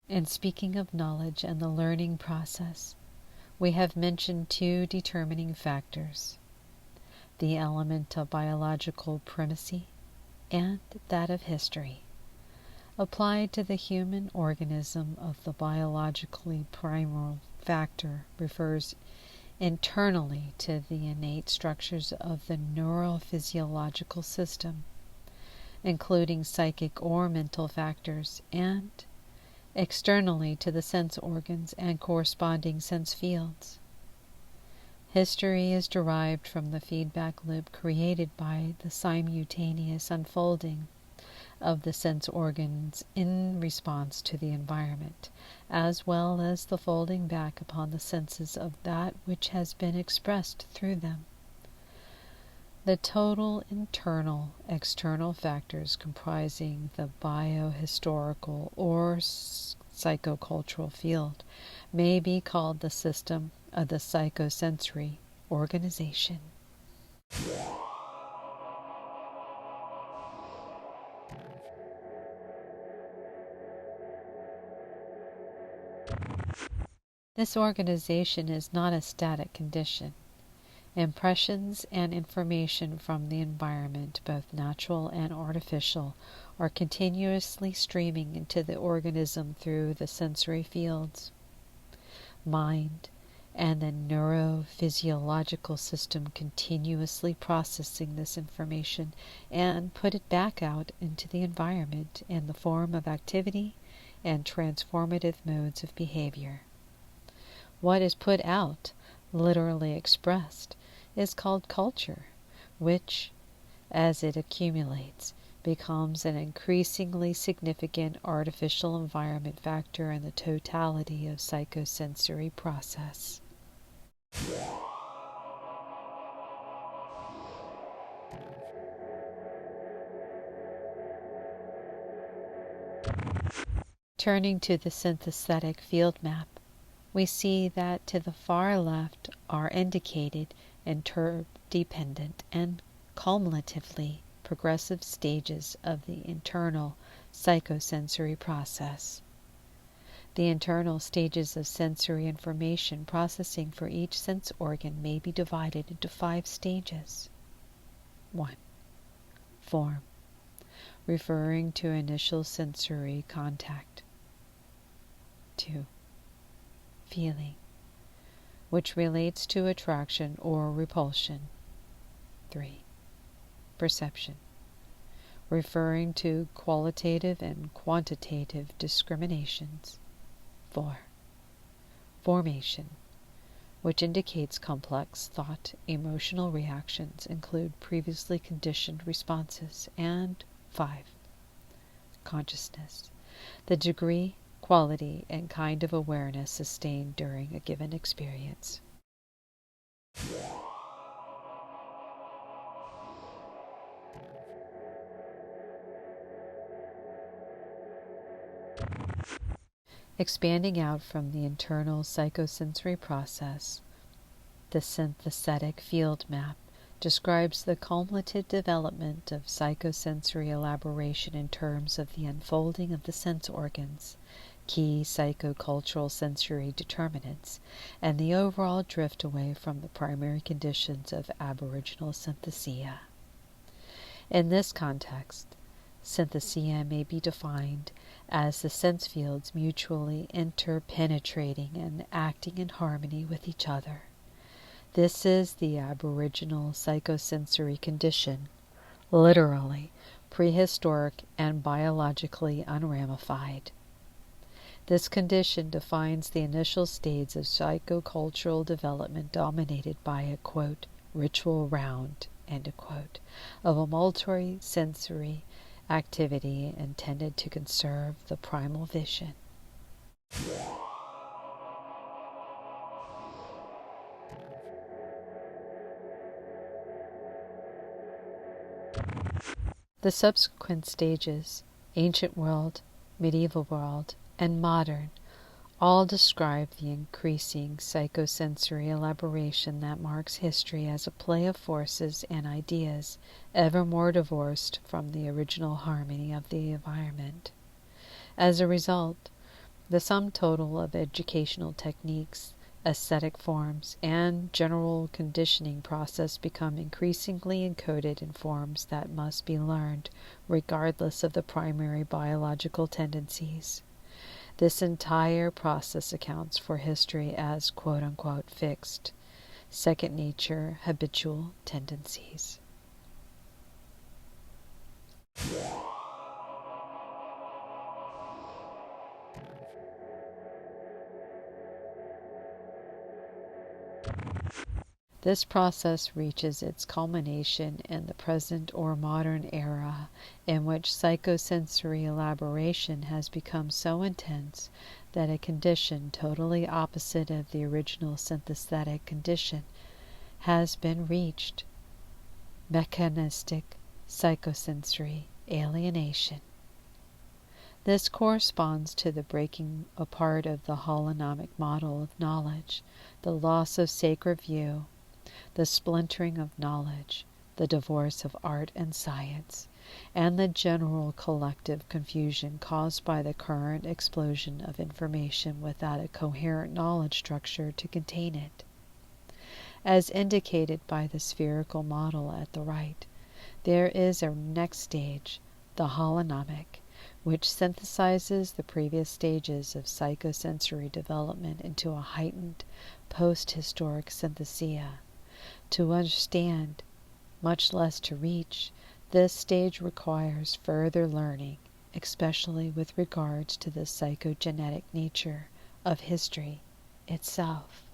In speaking of knowledge and the learning process, we have mentioned two determining factors, the element of biological primacy and that of history. Applied to the human organism, of the biologically primal factor refers internally to the innate structures of the neurophysiological system, including psychic or mental factors, and externally to the sense organs and corresponding sense fields. History is derived from the feedback loop created by the simultaneous unfolding of the sense organs in response to the environment, as well as the folding back upon the senses of that which has been expressed through them. The total internal, external factors comprising the biohistorical or psychocultural field may be called the system of the psychosensory organization. This organization is not a static condition. Impressions and information from the environment, both natural and artificial, are continuously streaming into the organism through the sensory fields. Mind and the neurophysiological system continuously processing this information and put it back out into the environment in the form of activity and transformative modes of behavior. What is put out, literally expressed, is called culture, which, as it accumulates, becomes an increasingly significant artificial environment factor in the totality of psychosensory process. Turning to the synaesthetic field map, we see that to the far left are indicated interdependent and cumulatively progressive stages of the internal psychosensory process. The internal stages of sensory information processing for each sense organ may be divided into 5 stages. 1. Form, referring to initial sensory contact. 2. Feeling, which relates to attraction or repulsion. 3. Perception, referring to qualitative and quantitative discriminations. 4. Formation, which indicates complex thought, emotional reactions include previously conditioned responses. And 5. Consciousness, the degree, quality, and kind of awareness sustained during a given experience. Expanding out from the internal psychosensory process, the synaesthetic field map describes the cumulative development of psychosensory elaboration in terms of the unfolding of the sense organs, key psychocultural sensory determinants, and the overall drift away from the primary conditions of aboriginal synesthesia. In this context, synesthesia may be defined as the sense fields mutually interpenetrating and acting in harmony with each other. This is the aboriginal psychosensory condition, literally prehistoric and biologically unramified. This condition defines the initial stage of psychocultural development dominated by a, quote, ritual round, end quote, of a multi-sensory activity intended to conserve the primal vision. The subsequent stages, ancient world, medieval world, and modern, all describe the increasing psychosensory elaboration that marks history as a play of forces and ideas ever more divorced from the original harmony of the environment. As a result, The sum total of educational techniques, aesthetic forms, and general conditioning process become increasingly encoded in forms that must be learned regardless of the primary biological tendencies. This entire process accounts for history as quote-unquote fixed, second nature, habitual tendencies. This process reaches its culmination in the present or modern era, in which psychosensory elaboration has become so intense that a condition totally opposite of the original synaesthetic condition has been reached: mechanistic psychosensory alienation. This corresponds to the breaking apart of the holonomic model of knowledge, the loss of sacred view, the splintering of knowledge, the divorce of art and science, and the general collective confusion caused by the current explosion of information without a coherent knowledge structure to contain it. As indicated by the spherical model at the right, there is a next stage, the holonomic, which synthesizes the previous stages of psychosensory development into a heightened post-historic synthesia. To understand, much less to reach, this stage requires further learning, especially with regards to the psychogenetic nature of history itself.